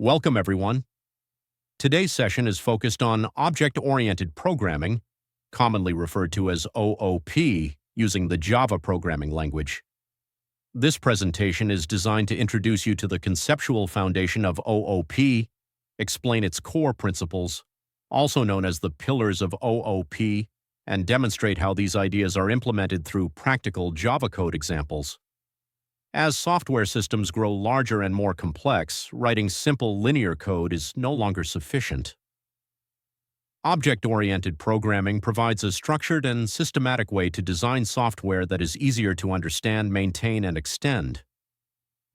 Welcome, everyone. Today's session is focused on object-oriented programming, commonly referred to as OOP, using the Java programming language. This presentation is designed to introduce you to the conceptual foundation of OOP, explain its core principles, also known as the pillars of OOP, and demonstrate how these ideas are implemented through practical Java code examples. As software systems grow larger and more complex, writing simple linear code is no longer sufficient. Object-oriented programming provides a structured and systematic way to design software that is easier to understand, maintain, and extend.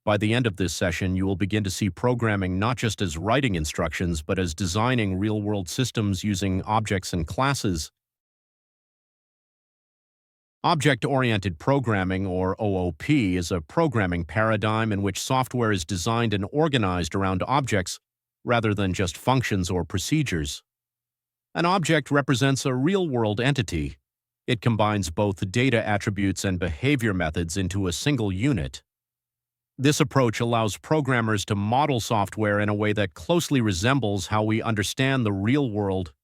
By the end of this session, you will begin to see programming not just as writing instructions, but as designing real-world systems using objects and classes. Object-oriented programming, or OOP, is a programming paradigm in which software is designed and organized around objects rather than just functions or procedures. An object represents a real-world entity. It combines both data attributes and behavior methods into a single unit. This approach allows programmers to model software in a way that closely resembles how we understand the real world.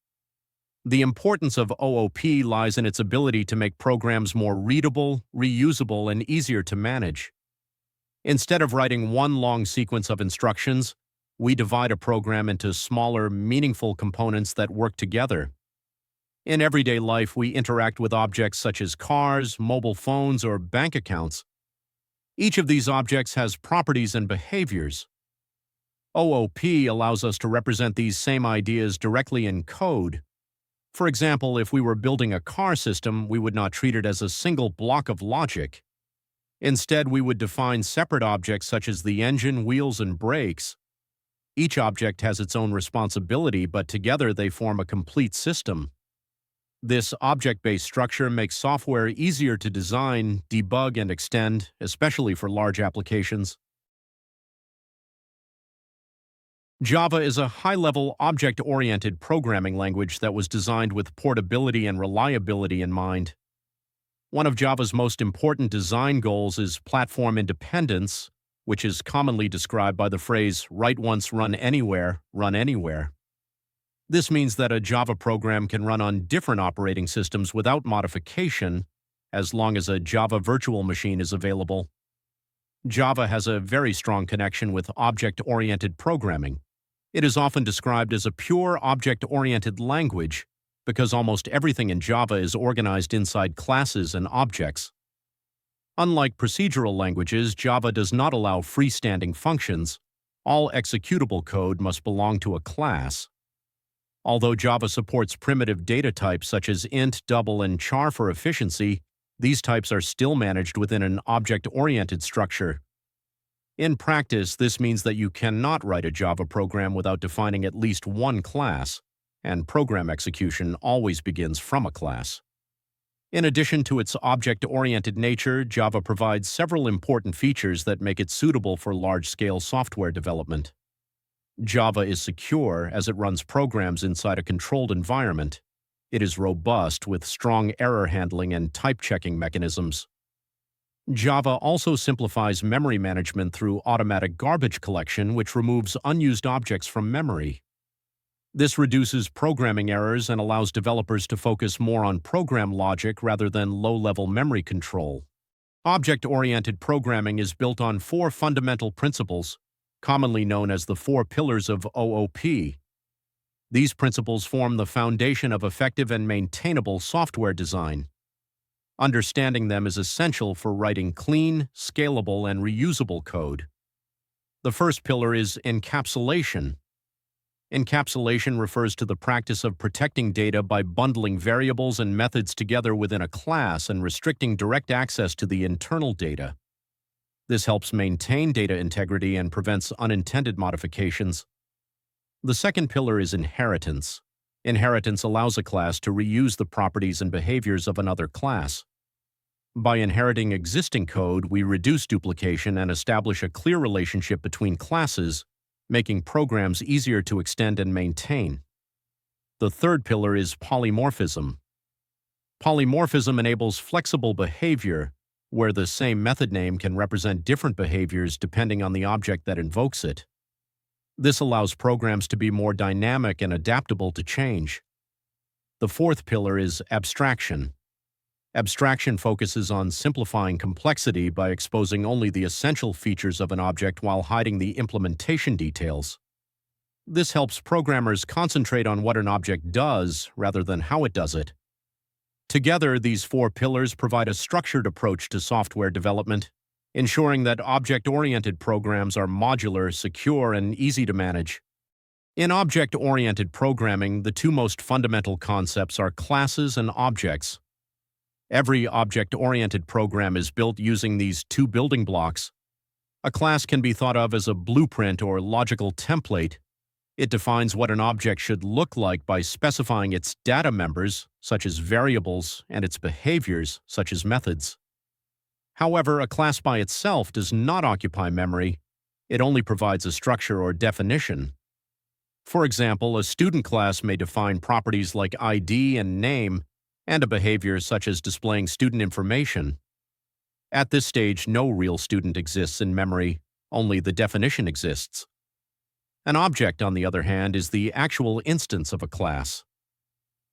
The importance of OOP lies in its ability to make programs more readable, reusable, and easier to manage. Instead of writing one long sequence of instructions, we divide a program into smaller, meaningful components that work together. In everyday life, we interact with objects such as cars, mobile phones, or bank accounts. Each of these objects has properties and behaviors. OOP allows us to represent these same ideas directly in code. For example, if we were building a car system, we would not treat it as a single block of logic. Instead, we would define separate objects such as the engine, wheels, and brakes. Each object has its own responsibility, but together they form a complete system. This object-based structure makes software easier to design, debug, and extend, especially for large applications. Java is a high-level object-oriented programming language that was designed with portability and reliability in mind. One of Java's most important design goals is platform independence, which is commonly described by the phrase "write once, run anywhere, run anywhere." This means that a Java program can run on different operating systems without modification, as long as a Java virtual machine is available. Java has a very strong connection with object-oriented programming. It is often described as a pure object-oriented language because almost everything in Java is organized inside classes and objects. Unlike procedural languages, Java does not allow freestanding functions. All executable code must belong to a class. Although Java supports primitive data types such as int, double, and char for efficiency, these types are still managed within an object-oriented structure. In practice, this means that you cannot write a Java program without defining at least one class, and program execution always begins from a class. In addition to its object-oriented nature, Java provides several important features that make it suitable for large-scale software development. Java is secure as it runs programs inside a controlled environment. It is robust with strong error handling and type-checking mechanisms. Java also simplifies memory management through automatic garbage collection, which removes unused objects from memory. This reduces programming errors and allows developers to focus more on program logic rather than low-level memory control. Object-oriented programming is built on four fundamental principles, commonly known as the four pillars of OOP. These principles form the foundation of effective and maintainable software design. Understanding them is essential for writing clean, scalable, and reusable code. The first pillar is encapsulation. Encapsulation refers to the practice of protecting data by bundling variables and methods together within a class and restricting direct access to the internal data. This helps maintain data integrity and prevents unintended modifications. The second pillar is inheritance. Inheritance allows a class to reuse the properties and behaviors of another class. By inheriting existing code, we reduce duplication and establish a clear relationship between classes, making programs easier to extend and maintain. The third pillar is polymorphism. Polymorphism enables flexible behavior, where the same method name can represent different behaviors depending on the object that invokes it. This allows programs to be more dynamic and adaptable to change. The fourth pillar is abstraction. Abstraction focuses on simplifying complexity by exposing only the essential features of an object while hiding the implementation details. This helps programmers concentrate on what an object does rather than how it does it. Together, these four pillars provide a structured approach to software development, ensuring that object-oriented programs are modular, secure, and easy to manage. In object-oriented programming, the two most fundamental concepts are classes and objects. Every object-oriented program is built using these two building blocks. A class can be thought of as a blueprint or logical template. It defines what an object should look like by specifying its data members, such as variables, and its behaviors, such as methods. However, a class by itself does not occupy memory. It only provides a structure or definition. For example, a student class may define properties like ID and name, and a behavior such as displaying student information. At this stage, no real student exists in memory, only the definition exists. An object, on the other hand, is the actual instance of a class.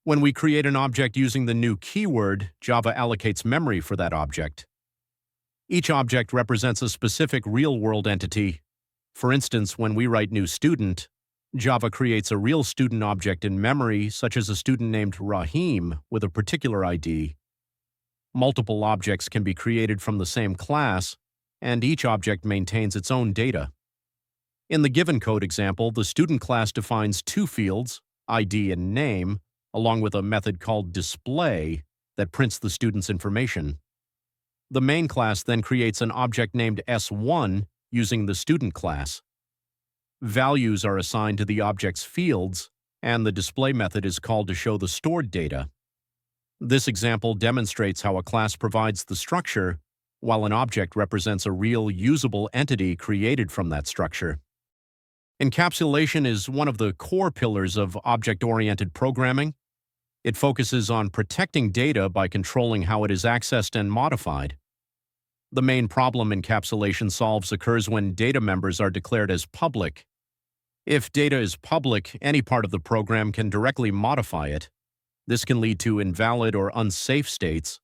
When we create an object using the new keyword, Java allocates memory for that object. Each object represents a specific real-world entity. For instance, when we write new student, Java creates a real student object in memory, such as a student named Fahim with a particular ID. Multiple objects can be created from the same class, and each object maintains its own data. In the given code example, the student class defines two fields, ID and name, along with a method called display that prints the student's information. The main class then creates an object named S1 using the student class. Values are assigned to the object's fields, and the display method is called to show the stored data. This example demonstrates how a class provides the structure, while an object represents a real usable entity created from that structure. Encapsulation is one of the core pillars of object-oriented programming. It focuses on protecting data by controlling how it is accessed and modified. The main problem encapsulation solves occurs when data members are declared as public. If data is public, any part of the program can directly modify it. This can lead to invalid or unsafe states.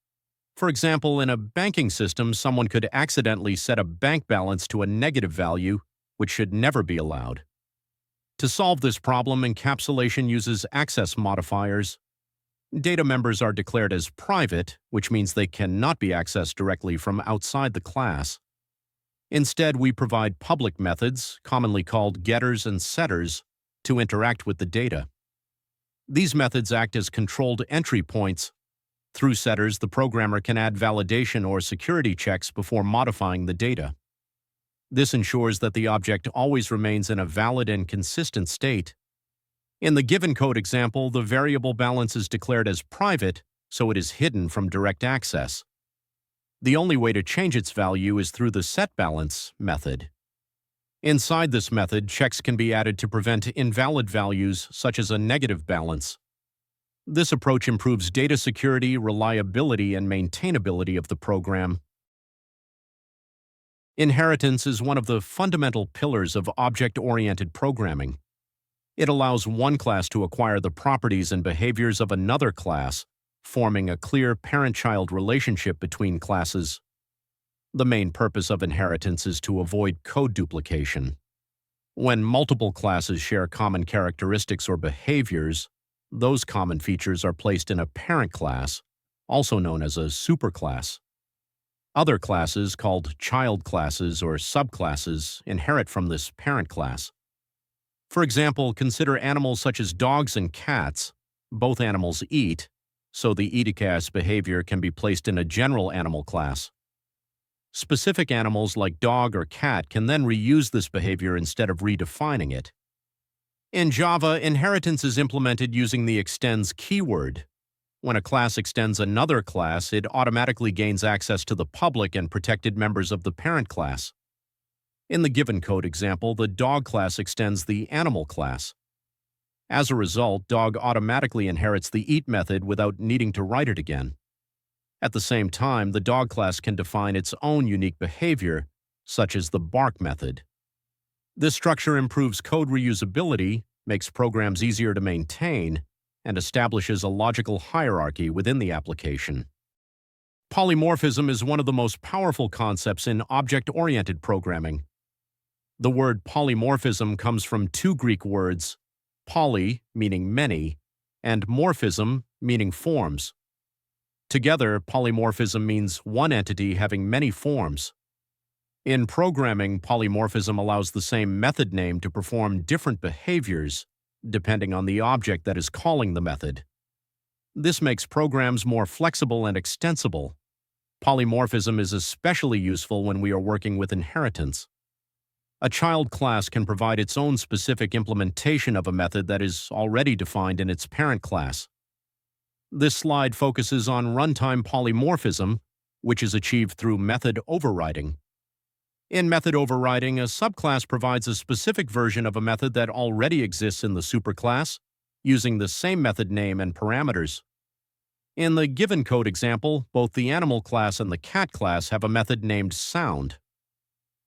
For example, in a banking system, someone could accidentally set a bank balance to a negative value, which should never be allowed. To solve this problem, encapsulation uses access modifiers. Data members are declared as private, which means they cannot be accessed directly from outside the class. Instead, we provide public methods, commonly called getters and setters, to interact with the data. These methods act as controlled entry points. Through setters, the programmer can add validation or security checks before modifying the data. This ensures that the object always remains in a valid and consistent state. In the given code example, the variable balance is declared as private, so it is hidden from direct access. The only way to change its value is through the setBalance method. Inside this method, checks can be added to prevent invalid values, such as a negative balance. This approach improves data security, reliability, and maintainability of the program. Inheritance is one of the fundamental pillars of object-oriented programming. It allows one class to acquire the properties and behaviors of another class, forming a clear parent-child relationship between classes. The main purpose of inheritance is to avoid code duplication. When multiple classes share common characteristics or behaviors, those common features are placed in a parent class, also known as a superclass. Other classes, called child classes or subclasses, inherit from this parent class. For example, consider animals such as dogs and cats. Both animals eat, so the eat-a-class behavior can be placed in a general animal class. Specific animals like dog or cat can then reuse this behavior instead of redefining it. In Java, inheritance is implemented using the extends keyword. When a class extends another class, it automatically gains access to the public and protected members of the parent class. In the given code example, the dog class extends the animal class. As a result, dog automatically inherits the eat method without needing to write it again. At the same time, the dog class can define its own unique behavior, such as the bark method. This structure improves code reusability, makes programs easier to maintain, and establishes a logical hierarchy within the application. Polymorphism is one of the most powerful concepts in object-oriented programming. The word polymorphism comes from two Greek words, poly, meaning many, and morphism, meaning forms. Together, polymorphism means one entity having many forms. In programming, polymorphism allows the same method name to perform different behaviors, depending on the object that is calling the method. This makes programs more flexible and extensible. Polymorphism is especially useful when we are working with inheritance. A child class can provide its own specific implementation of a method that is already defined in its parent class. This slide focuses on runtime polymorphism, which is achieved through method overriding. In method overriding, a subclass provides a specific version of a method that already exists in the superclass, using the same method name and parameters. In the given code example, both the animal class and the cat class have a method named sound.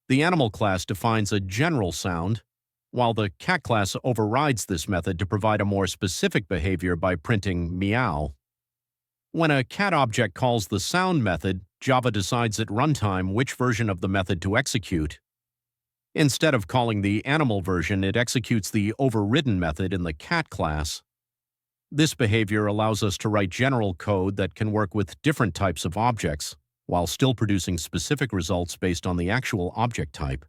The animal class defines a general sound, while the cat class overrides this method to provide a more specific behavior by printing meow. When a cat object calls the sound method, Java decides at runtime which version of the method to execute. Instead of calling the animal version, it executes the overridden method in the cat class. This behavior allows us to write general code that can work with different types of objects, while still producing specific results based on the actual object type.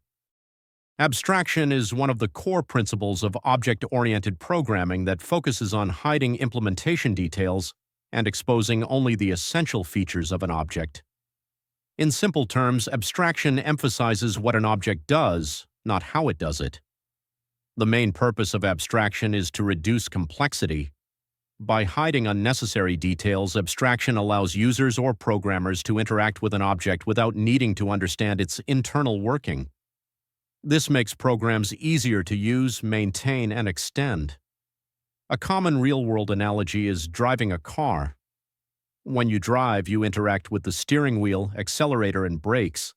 Abstraction is one of the core principles of object-oriented programming that focuses on hiding implementation details and exposing only the essential features of an object. In simple terms, abstraction emphasizes what an object does, not how it does it. The main purpose of abstraction is to reduce complexity. By hiding unnecessary details, abstraction allows users or programmers to interact with an object without needing to understand its internal working. This makes programs easier to use, maintain, and extend. A common real-world analogy is driving a car. When you drive, you interact with the steering wheel, accelerator, and brakes.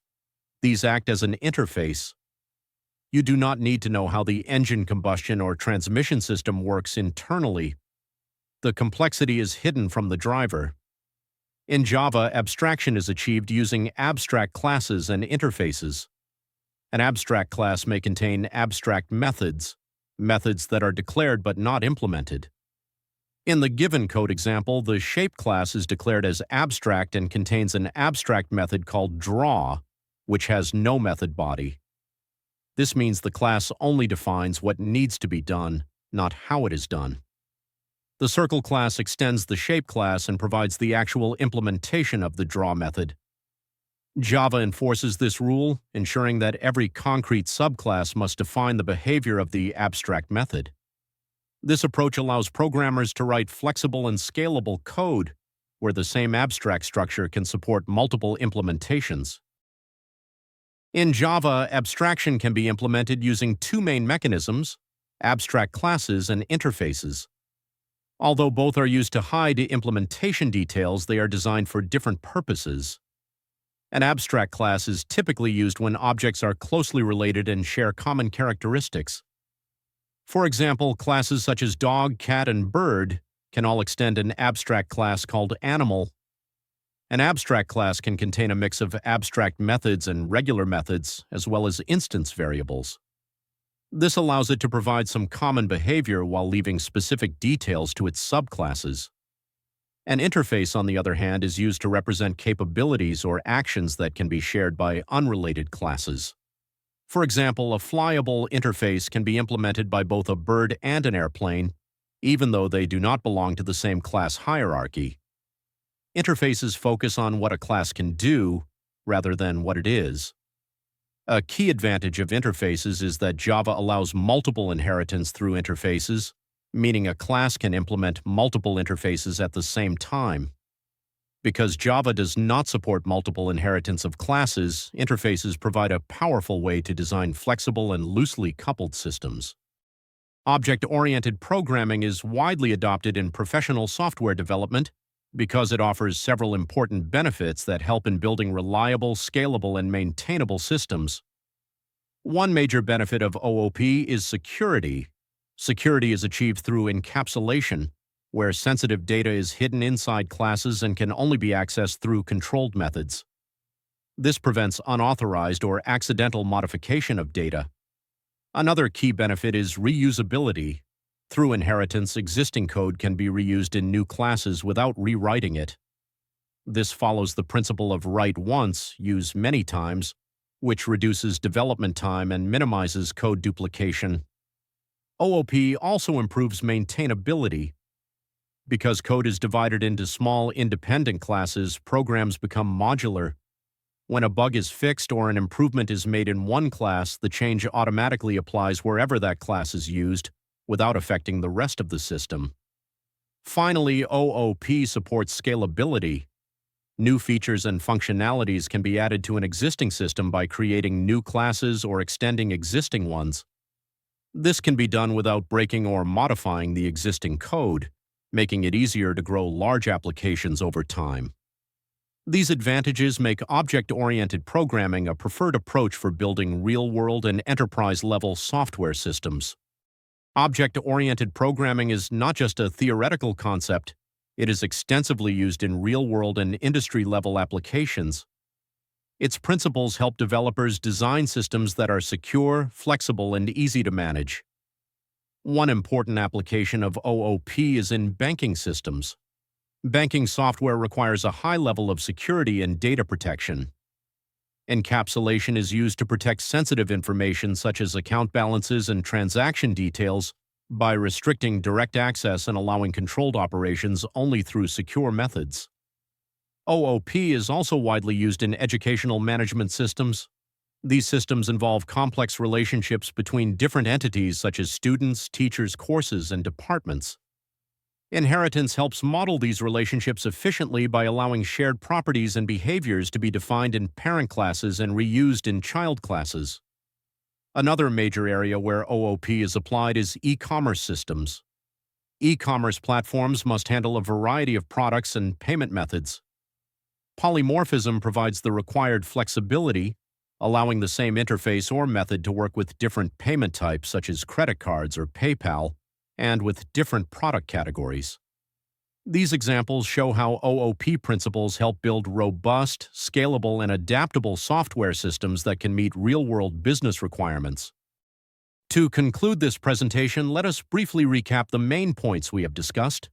These act as an interface. You do not need to know how the engine combustion or transmission system works internally. The complexity is hidden from the driver. In Java, abstraction is achieved using abstract classes and interfaces. An abstract class may contain abstract methods that are declared but not implemented. In the given code example, the shape class is declared as abstract and contains an abstract method called draw, which has no method body. This means the class only defines what needs to be done, not how it is done. The circle class extends the shape class and provides the actual implementation of the draw method. Java enforces this rule, ensuring that every concrete subclass must define the behavior of the abstract method. This approach allows programmers to write flexible and scalable code, where the same abstract structure can support multiple implementations. In Java, abstraction can be implemented using two main mechanisms: abstract classes and interfaces. Although both are used to hide implementation details, they are designed for different purposes. An abstract class is typically used when objects are closely related and share common characteristics. For example, classes such as dog, cat, and bird can all extend an abstract class called animal. An abstract class can contain a mix of abstract methods and regular methods, as well as instance variables. This allows it to provide some common behavior while leaving specific details to its subclasses. An interface, on the other hand, is used to represent capabilities or actions that can be shared by unrelated classes. For example, a flyable interface can be implemented by both a bird and an airplane, even though they do not belong to the same class hierarchy. Interfaces focus on what a class can do, rather than what it is. A key advantage of interfaces is that Java allows multiple inheritance through interfaces, meaning a class can implement multiple interfaces at the same time. Because Java does not support multiple inheritance of classes, interfaces provide a powerful way to design flexible and loosely coupled systems. Object-oriented programming is widely adopted in professional software development because it offers several important benefits that help in building reliable, scalable, and maintainable systems. One major benefit of OOP is security. Security is achieved through encapsulation, where sensitive data is hidden inside classes and can only be accessed through controlled methods. This prevents unauthorized or accidental modification of data. Another key benefit is reusability. Through inheritance, existing code can be reused in new classes without rewriting it. This follows the principle of write once, use many times, which reduces development time and minimizes code duplication. OOP also improves maintainability. Because code is divided into small independent classes, programs become modular. When a bug is fixed or an improvement is made in one class, the change automatically applies wherever that class is used, without affecting the rest of the system. Finally, OOP supports scalability. New features and functionalities can be added to an existing system by creating new classes or extending existing ones. This can be done without breaking or modifying the existing code, making it easier to grow large applications over time. These advantages make object-oriented programming a preferred approach for building real-world and enterprise-level software systems. Object-oriented programming is not just a theoretical concept. It is extensively used in real-world and industry-level applications. Its principles help developers design systems that are secure, flexible, and easy to manage. One important application of OOP is in banking systems. Banking software requires a high level of security and data protection. Encapsulation is used to protect sensitive information such as account balances and transaction details by restricting direct access and allowing controlled operations only through secure methods. OOP is also widely used in educational management systems. These systems involve complex relationships between different entities such as students, teachers, courses, and departments. Inheritance helps model these relationships efficiently by allowing shared properties and behaviors to be defined in parent classes and reused in child classes. Another major area where OOP is applied is e-commerce systems. E-commerce platforms must handle a variety of products and payment methods. Polymorphism provides the required flexibility, allowing the same interface or method to work with different payment types such as credit cards or PayPal, and with different product categories. These examples show how OOP principles help build robust, scalable, and adaptable software systems that can meet real-world business requirements. To conclude this presentation, let us briefly recap the main points we have discussed.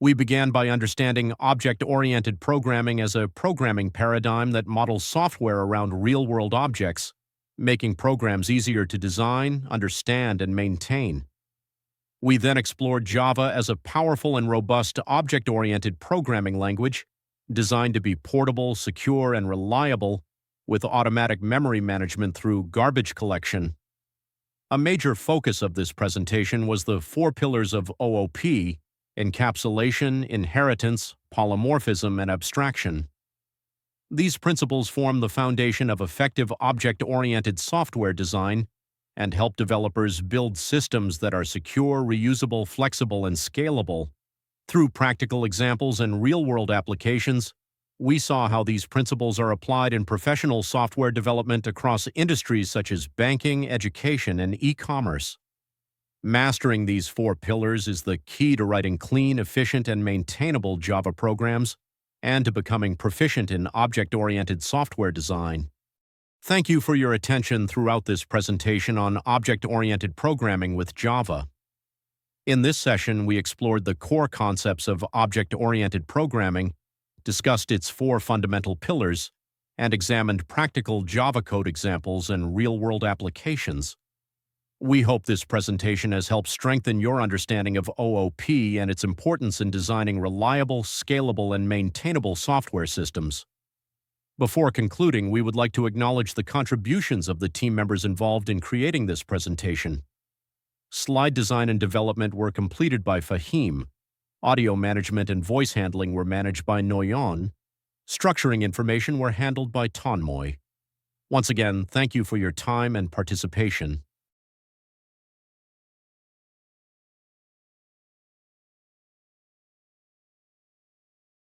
We began by understanding object-oriented programming as a programming paradigm that models software around real-world objects, making programs easier to design, understand, and maintain. We then explored Java as a powerful and robust object-oriented programming language designed to be portable, secure, and reliable, with automatic memory management through garbage collection. A major focus of this presentation was the 4 pillars of OOP: encapsulation, inheritance, polymorphism, and abstraction. These principles form the foundation of effective object-oriented software design and help developers build systems that are secure, reusable, flexible, and scalable. Through practical examples and real-world applications, we saw how these principles are applied in professional software development across industries such as banking, education, and e-commerce. Mastering these 4 pillars is the key to writing clean, efficient, and maintainable Java programs, and to becoming proficient in object-oriented software design. Thank you for your attention throughout this presentation on object-oriented programming with Java. In this session, we explored the core concepts of object-oriented programming, discussed its 4 fundamental pillars, and examined practical Java code examples and real-world applications. We hope this presentation has helped strengthen your understanding of OOP and its importance in designing reliable, scalable, and maintainable software systems. Before concluding, we would like to acknowledge the contributions of the team members involved in creating this presentation. Slide design and development were completed by Fahim. Audio management and voice handling were managed by Noyon. Structuring information were handled by Tonmoy. Once again, thank you for your time and participation.